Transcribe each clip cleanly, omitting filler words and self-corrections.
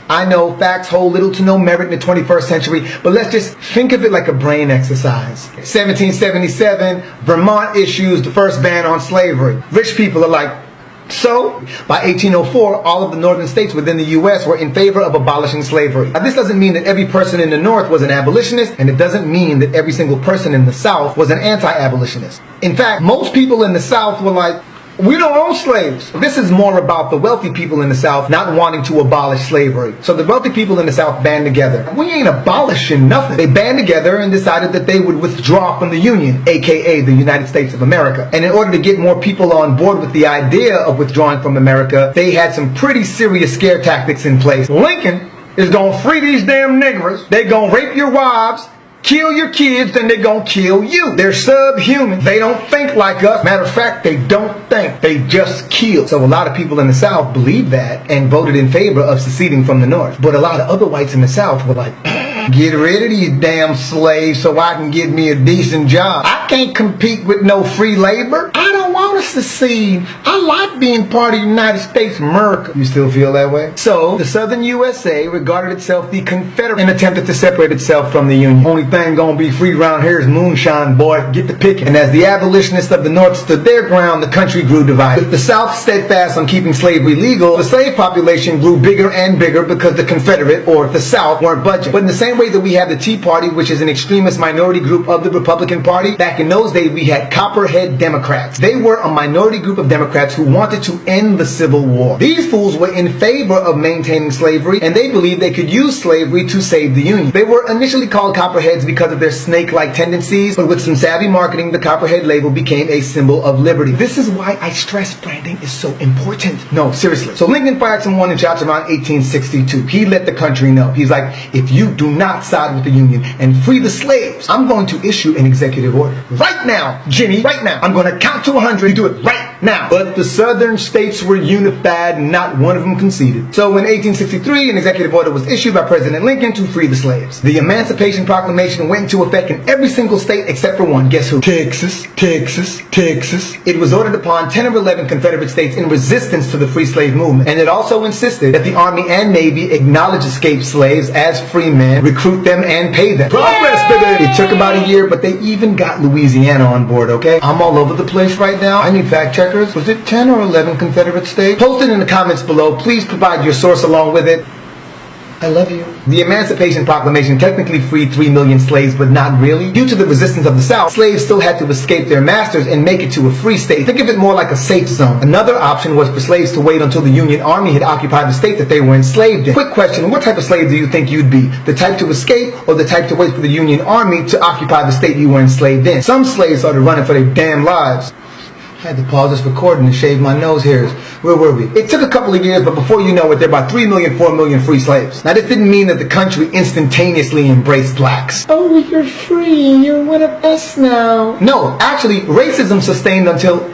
I know facts hold little to no merit in the 21st century, but let's just think of it like a brain exercise. 1777, Vermont issues the first ban on slavery. Rich people are like, so, by 1804, all of the northern states within the U.S. were in favor of abolishing slavery. Now, this doesn't mean that every person in the North was an abolitionist, and it doesn't mean that every single person in the South was an anti-abolitionist. In fact, most people in the South were like, we don't own slaves. This is more about the wealthy people in the South not wanting to abolish slavery. So the wealthy people in the South band together. We ain't abolishing nothing. They band together and decided that they would withdraw from the Union, aka the United States of America. And in order to get more people on board with the idea of withdrawing from America, they had some pretty serious scare tactics in place. Lincoln is gonna free these damn niggers. They gonna rape your wives, kill your kids, then they're gonna kill you. They're subhuman. They don't think like us. Matter of fact, they don't think. They just kill. So a lot of people in the South believed that and voted in favor of seceding from the North. But a lot of other whites in the South were like, get rid of these damn slaves so I can get me a decent job. I can't compete with no free labor. I don't want to secede. I like being part of the United States of America. You still feel that way? So, the Southern USA regarded itself the Confederate and attempted to separate itself from the Union. Only thing gonna be free around here is moonshine, boy. Get the picking. And as the abolitionists of the North stood their ground, the country grew divided. With the South steadfast on keeping slavery legal, the slave population grew bigger and bigger because the Confederate, or the South, weren't budging. But in the same way that we have the Tea Party, which is an extremist minority group of the Republican Party, back in those days we had Copperhead Democrats. They were a minority group of Democrats who wanted to end the Civil War. These fools were in favor of maintaining slavery, and they believed they could use slavery to save the Union. They were initially called Copperheads because of their snake-like tendencies, but with some savvy marketing, the Copperhead label became a symbol of liberty. This is why I stress branding is so important. No, seriously. So Lincoln fired some warning shots around 1862. He let the country know. He's like, if you do not side with the Union and free the slaves, I'm going to issue an executive order. Right now, Jimmy, right now. I'm going to count to 100. You do it right now. But the southern states were unified and not one of them conceded. So in 1863, an executive order was issued by President Lincoln to free the slaves. The Emancipation Proclamation went into effect in every single state except for one. Guess who? Texas. It was ordered upon 10 or 11 Confederate states in resistance to the free slave movement. And it also insisted that the Army and Navy acknowledge escaped slaves as free men, recruit them, and pay them. Progress, baby! It took about a year, but they even got Louisiana on board, okay? I'm all over the place right now. I need fact checkers. Was it 10 or 11 Confederate states? Post it in the comments below. Please provide your source along with it. I love you. The Emancipation Proclamation technically freed 3 million slaves, but not really. Due to the resistance of the South, slaves still had to escape their masters and make it to a free state. Think of it more like a safe zone. Another option was for slaves to wait until the Union Army had occupied the state that they were enslaved in. Quick question, what type of slave do you think you'd be? The type to escape or the type to wait for the Union Army to occupy the state you were enslaved in? Some slaves started running for their damn lives. I had to pause this recording and shave my nose hairs. Where were we? It took a couple of years, but before you know it, there were about 3 million, 4 million free slaves. Now, this didn't mean that the country instantaneously embraced blacks. Oh, you're free. You're one of us now. No, actually, racism sustained until...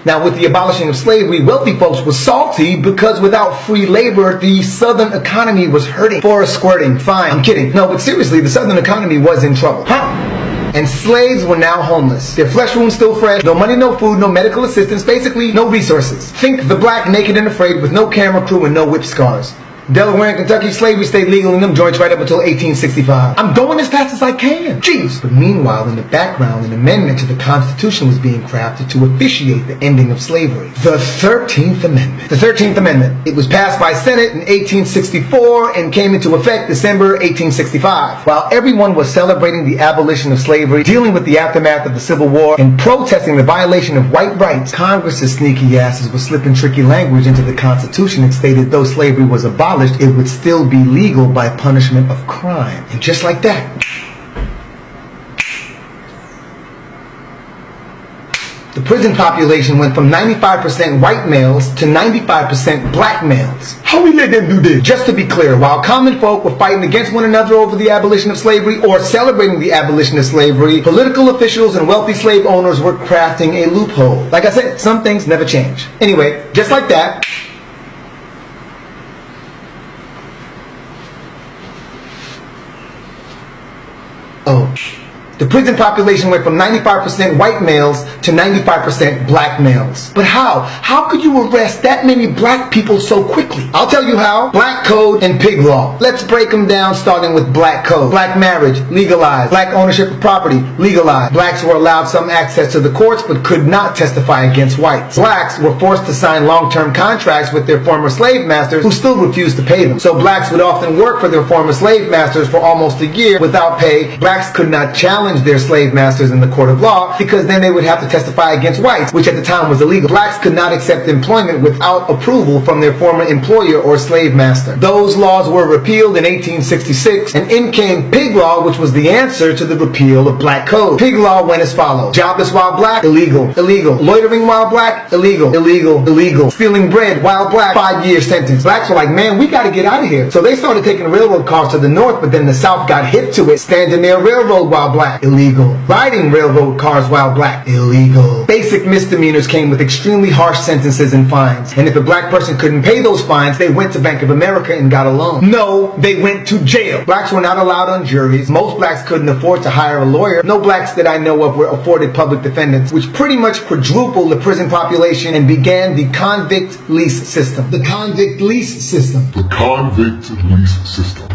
Now, with the abolishing of slavery, wealthy folks were salty because without free labor, the Southern economy was hurting. Forest squirting, fine. I'm kidding. No, but seriously, the Southern economy was in trouble. And slaves were now homeless. Their flesh wounds still fresh, no money, no food, no medical assistance, basically no resources. Think the black, naked, and afraid with no camera crew and no whip scars. Delaware and Kentucky, slavery stayed legal in them joints right up until 1865. I'm going as fast as I can. Jeez. But meanwhile, in the background, an amendment to the Constitution was being crafted to officiate the ending of slavery. The 13th Amendment. The 13th Amendment. It was passed by Senate in 1864 and came into effect December 1865. While everyone was celebrating the abolition of slavery, dealing with the aftermath of the Civil War, and protesting the violation of white rights, Congress's sneaky asses were slipping tricky language into the Constitution and stated though slavery was abolished, it would still be legal by punishment of crime. And just like that, the prison population went from 95% white males to 95% black males. How we let them do this? Just to be clear, while common folk were fighting against one another over the abolition of slavery or celebrating the abolition of slavery, political officials and wealthy slave owners were crafting a loophole. Like I said, some things never change. Anyway, just like that, The prison population went from 95% white males to 95% black males. But how? How could you arrest that many black people so quickly? I'll tell you how. Black code and pig law. Let's break them down, starting with black code. Black marriage, legalized. Black ownership of property, legalized. Blacks were allowed some access to the courts but could not testify against whites. Blacks were forced to sign long-term contracts with their former slave masters who still refused to pay them. So blacks would often work for their former slave masters for almost a year without pay. Blacks could not challenge their slave masters in the court of law because then they would have to testify against whites, which at the time was illegal. Blacks could not accept employment without approval from their former employer or slave master. Those laws were repealed in 1866, and in came pig law, which was the answer to the repeal of black code. Pig law went as follows: jobless while black, illegal, illegal. Loitering while black, illegal, illegal, illegal. Stealing bread while black, 5-year sentence. Blacks were like, man, we gotta get out of here. So they started taking railroad cars to the north, but then the south got hip to it. Standing near railroad while black, illegal. Riding railroad cars while black, illegal. Basic misdemeanors came with extremely harsh sentences and fines. And if a black person couldn't pay those fines, they went to Bank of America and got a loan. No, they went to jail. Blacks were not allowed on juries. Most blacks couldn't afford to hire a lawyer. No blacks that I know of were afforded public defendants, which pretty much quadrupled the prison population and began the convict lease system. The convict lease system. The convict lease system.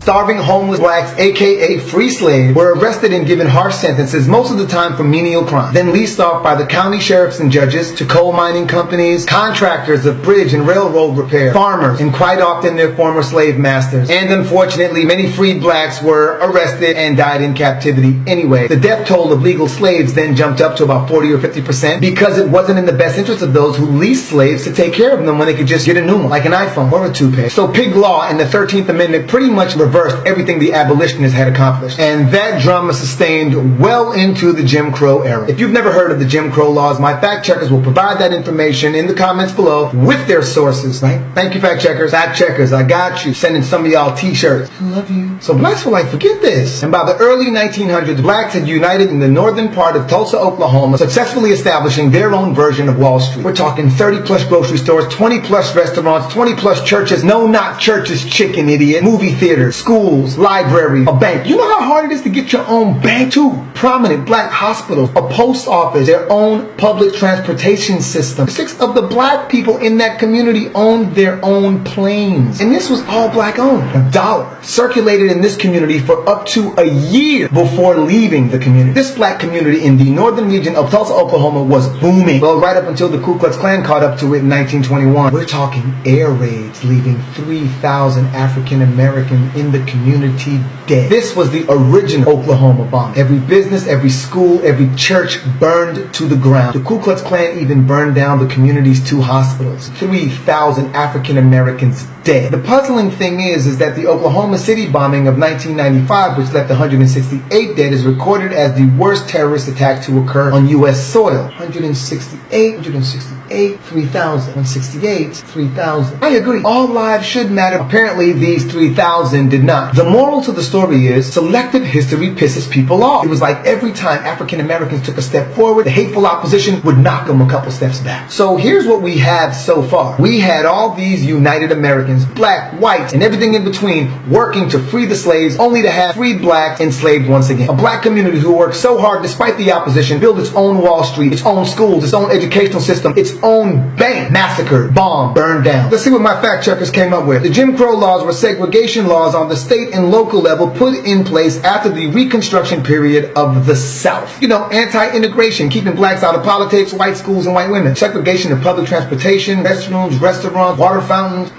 Starving homeless blacks, aka free slaves, were arrested and given harsh sentences, most of the time for menial crime, then leased off by the county sheriffs and judges to coal mining companies, contractors of bridge and railroad repair, farmers, and quite often their former slave masters. And unfortunately, many freed blacks were arrested and died in captivity anyway. The death toll of legal slaves then jumped up to about 40 or 50% because it wasn't in the best interest of those who leased slaves to take care of them when they could just get a new one, like an iPhone or a toupee. So pig law and the 13th Amendment pretty much reversed everything the abolitionists had accomplished. And that drama sustained well into the Jim Crow era. If you've never heard of the Jim Crow laws, my fact checkers will provide that information in the comments below with their sources, right? Thank you, fact checkers. Fact checkers, I got you. Sending some of y'all t-shirts. I love you. So blacks were like, forget this. And by the early 1900s, blacks had united in the northern part of Tulsa, Oklahoma, successfully establishing their own version of Wall Street. We're talking 30 plus grocery stores, 20 plus restaurants, 20 plus churches. No, not churches, chicken idiot. Movie theaters, schools, library, a bank. You know how hard it is to get your own bank? 2 prominent black hospitals, a post office, their own public transportation system. 6 of the black people in that community owned their own planes. And this was all black owned. $1 circulated in this community for up to a year before leaving the community. This black community in the northern region of Tulsa, Oklahoma was booming. Well, right up until the Ku Klux Klan caught up to it in 1921. We're talking air raids, leaving 3,000 African Americans in the community dead. This was the original Oklahoma bomb. Every business, every school, every church burned to the ground. The Ku Klux Klan even burned down the community's 2 hospitals. 3,000 African Americans dead. The puzzling thing is that the Oklahoma City bombing of 1995, which left 168 dead, is recorded as the worst terrorist attack to occur on U.S. soil. 168, 3,000, 168, 3,000. I agree. All lives should matter. Apparently, these 3,000 did not. The moral to the story is selective history pisses people off. It was like every time African Americans took a step forward, the hateful opposition would knock them a couple steps back. So here's what we have so far. We had all these united Americans, black, white, and everything in between, working to free the slaves, only to have freed blacks enslaved once again. A black community who worked so hard despite the opposition, built its own Wall Street, its own schools, its own educational system, its own bank, massacred, bombed, burned down. Let's see what my fact checkers came up with. The Jim Crow laws were segregation laws on the state and local level put in place after the Reconstruction period of the South. You know, anti-integration, keeping blacks out of politics, white schools, and white women. Segregation of public transportation, restrooms, restaurants, water fountains.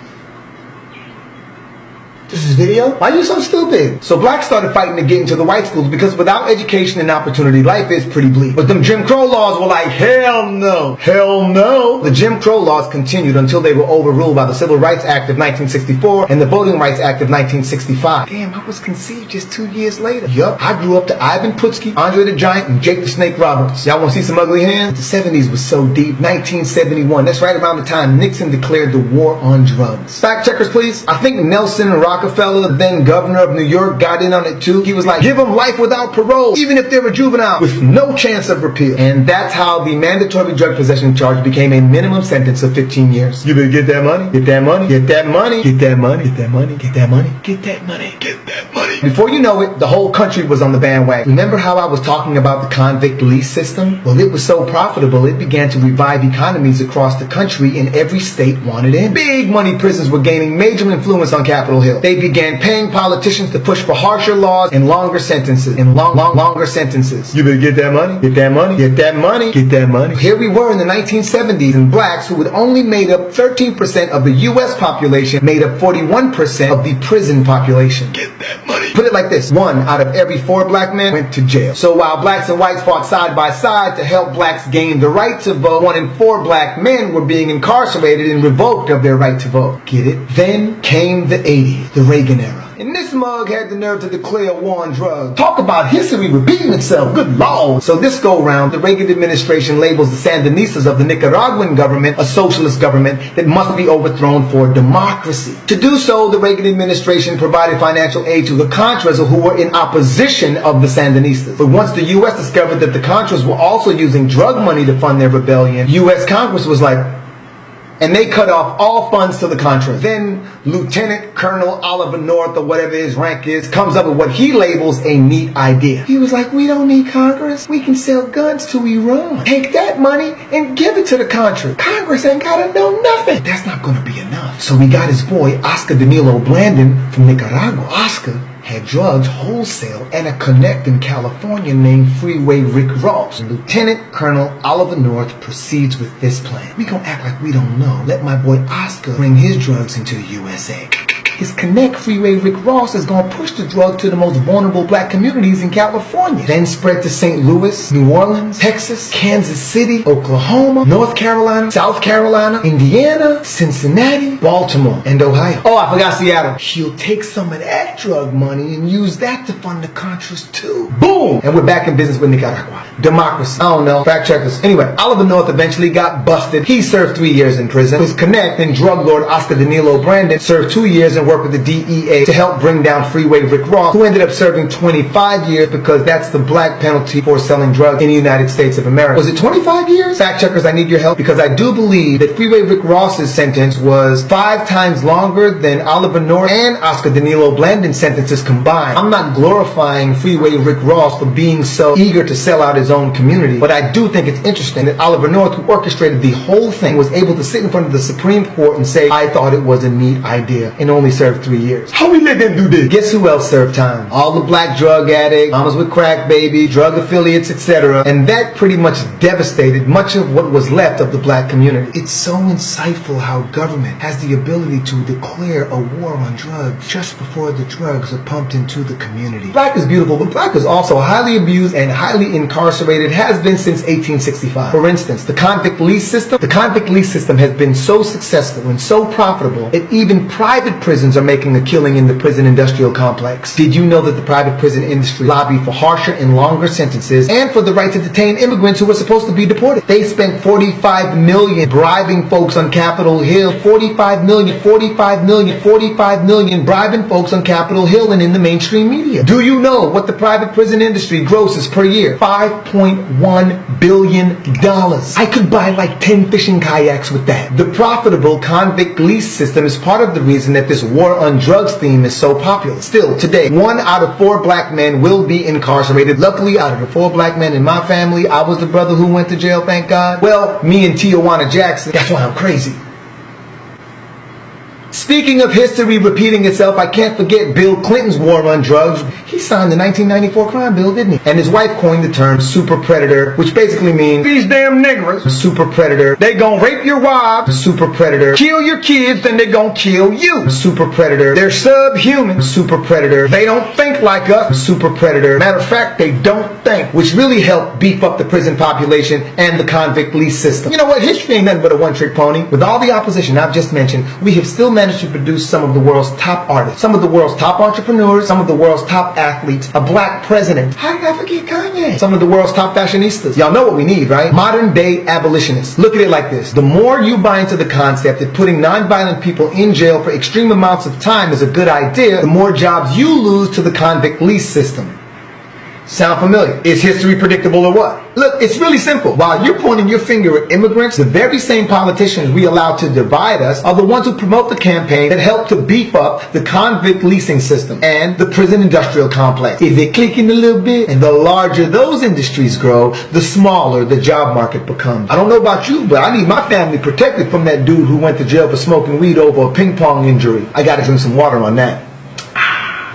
This is video? Why are you so stupid? So blacks started fighting to get into the white schools because without education and opportunity, life is pretty bleak. But them Jim Crow laws were like, hell no. Hell no. The Jim Crow laws continued until they were overruled by the Civil Rights Act of 1964 and the Voting Rights Act of 1965. Damn, I was conceived just 2 years later. Yup, I grew up to Ivan Putski, Andre the Giant, and Jake the Snake Roberts. Y'all want to see some ugly hands? The 70s was so deep. 1971, that's right around the time Nixon declared the war on drugs. Fact checkers, please. I think Nelson and Rockefeller Fella, then governor of New York, got in on it too. He was like, give them life without parole, even if they're a juvenile, with no chance of repeal. And that's how the mandatory drug possession charge became a minimum sentence of 15 years. You better get that money, get that money, get that money, get that money, get that money, get that money, get that money, get that money. Before you know it, the whole country was on the bandwagon. Remember how I was talking about the convict lease system? Well, it was so profitable, it began to revive economies across the country, and every state wanted in. Big money prisons were gaining major influence on Capitol Hill. They began paying politicians to push for harsher laws and longer sentences, longer sentences. You better get that money, get that money, get that money, get that money. Here we were in the 1970s, and blacks, who had only made up 13% of the U.S. population, made up 41% of the prison population. Get that money. Put it like this: 1 out of every 4 black men went to jail. So while blacks and whites fought side by side to help blacks gain the right to vote, 1 in 4 black men were being incarcerated and revoked of their right to vote. Get it? Then came the 80s, the Reagan era. And this mug had the nerve to declare war on drugs. Talk about history repeating itself, good lord. So this go round, the Reagan administration labels the Sandinistas of the Nicaraguan government a socialist government that must be overthrown for democracy. To do so, the Reagan administration provided financial aid to the Contras, who were in opposition of the Sandinistas. But once the U.S. discovered that the Contras were also using drug money to fund their rebellion, U.S. Congress was like, and they cut off all funds to the Contras. Then Lieutenant Colonel Oliver North, or whatever his rank is, comes up with what he labels a neat idea. He was like, we don't need Congress. We can sell guns to Iran. Take that money and give it to the Contras. Congress ain't gotta know nothing. That's not gonna be enough. So we got his boy, Oscar Danilo Blandon from Nicaragua. Oscar had drugs wholesale and a connect in California named Freeway Rick Ross. Lieutenant Colonel Oliver North proceeds with this plan. We gonna act like we don't know. Let my boy Oscar bring his drugs into the USA. His connect, Freeway Rick Ross, is gonna push the drug to the most vulnerable black communities in California. Then spread to St. Louis, New Orleans, Texas, Kansas City, Oklahoma, North Carolina, South Carolina, Indiana, Cincinnati, Baltimore, and Ohio. Oh, I forgot Seattle. He'll take some of that drug money and use that to fund the Contras too. Boom! And we're back in business with Nicaragua. Democracy. I don't know. Fact checkers. Anyway, Oliver North eventually got busted. He served 3 years in prison. His connect and drug lord Oscar Danilo Blandon served 2 years and worked with the DEA to help bring down Freeway Rick Ross, who ended up serving 25 years because that's the black penalty for selling drugs in the United States of America. Was it 25 years? Fact checkers, I need your help, because I do believe that Freeway Rick Ross's sentence was 5 times longer than Oliver North and Oscar Danilo Blandon's sentences combined. I'm not glorifying Freeway Rick Ross for being so eager to sell out his own community, but I do think it's interesting that Oliver North, who orchestrated the whole thing, was able to sit in front of the Supreme Court and say, I thought it was a neat idea, and only served 3 years. How we let them do this? Guess who else served time? All the black drug addicts, mamas with crack baby, drug affiliates, etc. And that pretty much devastated much of what was left of the black community. It's so insightful how government has the ability to declare a war on drugs just before the drugs are pumped into the community. Black is beautiful, but black is also highly abused and highly incarcerated, has been since 1865. For instance, the convict lease system. The convict lease system has been so successful and so profitable that even private prisons are making a killing in the prison industrial complex. Did you know that the private prison industry lobbied for harsher and longer sentences and for the right to detain immigrants who were supposed to be deported? They spent $45 million bribing folks on Capitol Hill. $45 million bribing folks on Capitol Hill and in the mainstream media. Do you know what the private prison industry grosses per year? $5.1 billion. I could buy like 10 fishing kayaks with that. The profitable convict lease system is part of the reason that this war on drugs theme is so popular. Still, today, 1 out of 4 black men will be incarcerated. Luckily, out of the 4 black men in my family, I was the brother who went to jail, thank God. Well, me and Tijuana Jackson, that's why I'm crazy. Speaking of history repeating itself, I can't forget Bill Clinton's war on drugs. He signed the 1994 crime bill, didn't he? And his wife coined the term super predator, which basically means these damn niggers, super predator. They gon' rape your wives, super predator. Kill your kids, then they gon' kill you, super predator. They're subhuman, super predator. They don't think like us, super predator. Matter of fact, they don't think, which really helped beef up the prison population and the convict lease system. You know what? History ain't nothing but a one-trick pony. With all the opposition I've just mentioned, we have still managed country produced some of the world's top artists, some of the world's top entrepreneurs, some of the world's top athletes, a black president. How did I forget Kanye? Some of the world's top fashionistas. Y'all know what we need, right? Modern day abolitionists. Look at it like this. The more you buy into the concept that putting nonviolent people in jail for extreme amounts of time is a good idea, the more jobs you lose to the convict lease system. Sound familiar? Is history predictable or what? Look, it's really simple. While you're pointing your finger at immigrants, the very same politicians we allow to divide us are the ones who promote the campaign that help to beef up the convict leasing system and the prison industrial complex. Is it clicking a little bit? And the larger those industries grow, the smaller the job market becomes. I don't know about you, but I need my family protected from that dude who went to jail for smoking weed over a ping pong injury. I gotta drink some water on that.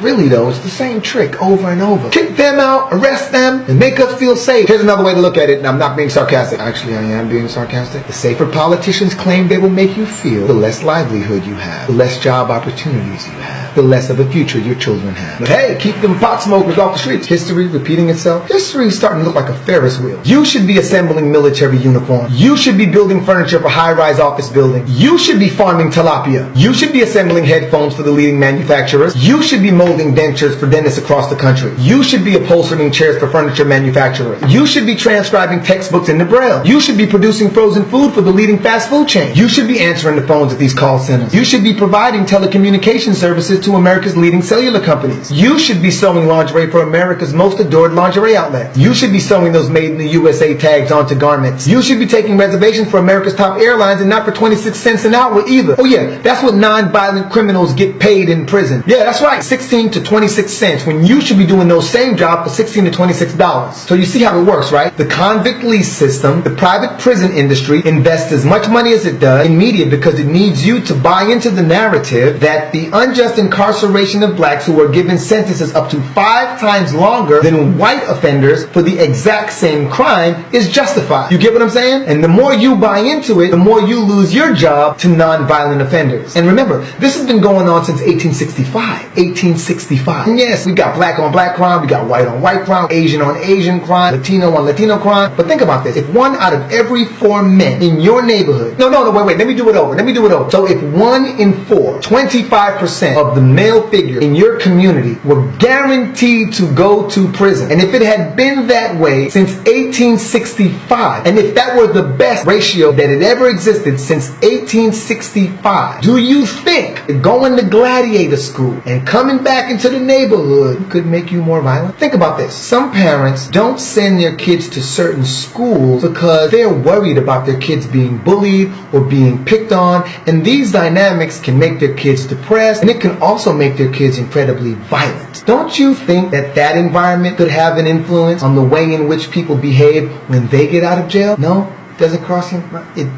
Really though, it's the same trick over and over. Kick them out, arrest them, and make us feel safe. Here's another way to look at it, and I'm not being sarcastic. Actually, I am being sarcastic. The safer politicians claim they will make you feel, the less livelihood you have, the less job opportunities you have, the less of a future your children have. But hey, keep them pot smokers off the streets. History repeating itself. History is starting to look like a Ferris wheel. You should be assembling military uniforms. You should be building furniture for high-rise office buildings. You should be farming tilapia. You should be assembling headphones for the leading manufacturers. You should be molding dentures for dentists across the country. You should be upholstering chairs for furniture manufacturers. You should be transcribing textbooks into Braille. You should be producing frozen food for the leading fast food chain. You should be answering the phones at these call centers. You should be providing telecommunication services to America's leading cellular companies. You should be sewing lingerie for America's most adored lingerie outlet. You should be sewing those made in the USA tags onto garments. You should be taking reservations for America's top airlines and not for 26 cents an hour either. Oh yeah, that's what non-violent criminals get paid in prison. Yeah, that's right, 16 to 26 cents when you should be doing those same jobs for $16 to $26. So you see how it works, right? The convict lease system, the private prison industry invests as much money as it does in media because it needs you to buy into the narrative that the unjust incarceration of blacks who are given sentences up to 5 times longer than white offenders for the exact same crime is justified. You get what I'm saying? And the more you buy into it, the more you lose your job to non-violent offenders. And remember, this has been going on since 1865. 1865. And yes, we got black on black crime, we got white on white crime, Asian on Asian crime, Latino on Latino crime. But think about this. If 1 out of every 4 men in your neighborhood, wait, let me do it over. So if 1 in 4, 25% of the male figure in your community were guaranteed to go to prison, and if it had been that way since 1865, and if that were the best ratio that had ever existed since 1865, do you think that going to gladiator school and coming back into the neighborhood could make you more violent? Think about this. Some parents don't send their kids to certain schools because they're worried about their kids being bullied or being picked on, and these dynamics can make their kids depressed, and it can also make their kids incredibly violent. Don't you think that that environment could have an influence on the way in which people behave when they get out of jail? No? Doesn't cross your mind?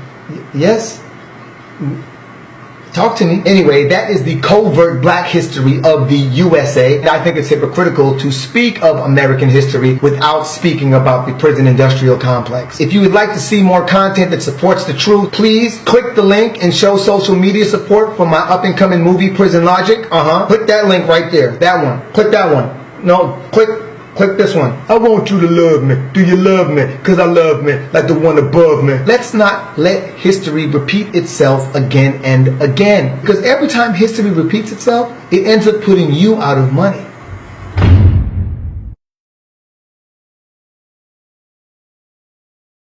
Yes? Talk to me. Anyway, that is the covert black history of the USA. And I think it's hypocritical to speak of American history without speaking about the prison industrial complex. If you would like to see more content that supports the truth, please click the link and show social media support for my up-and-coming movie, Prison Logic. Click that link right there. That one. Click that one. No, click this one. I want you to love me. Do you love me? Because I love me like the one above me. Let's not let history repeat itself again and again. Because every time history repeats itself, it ends up putting you out of money.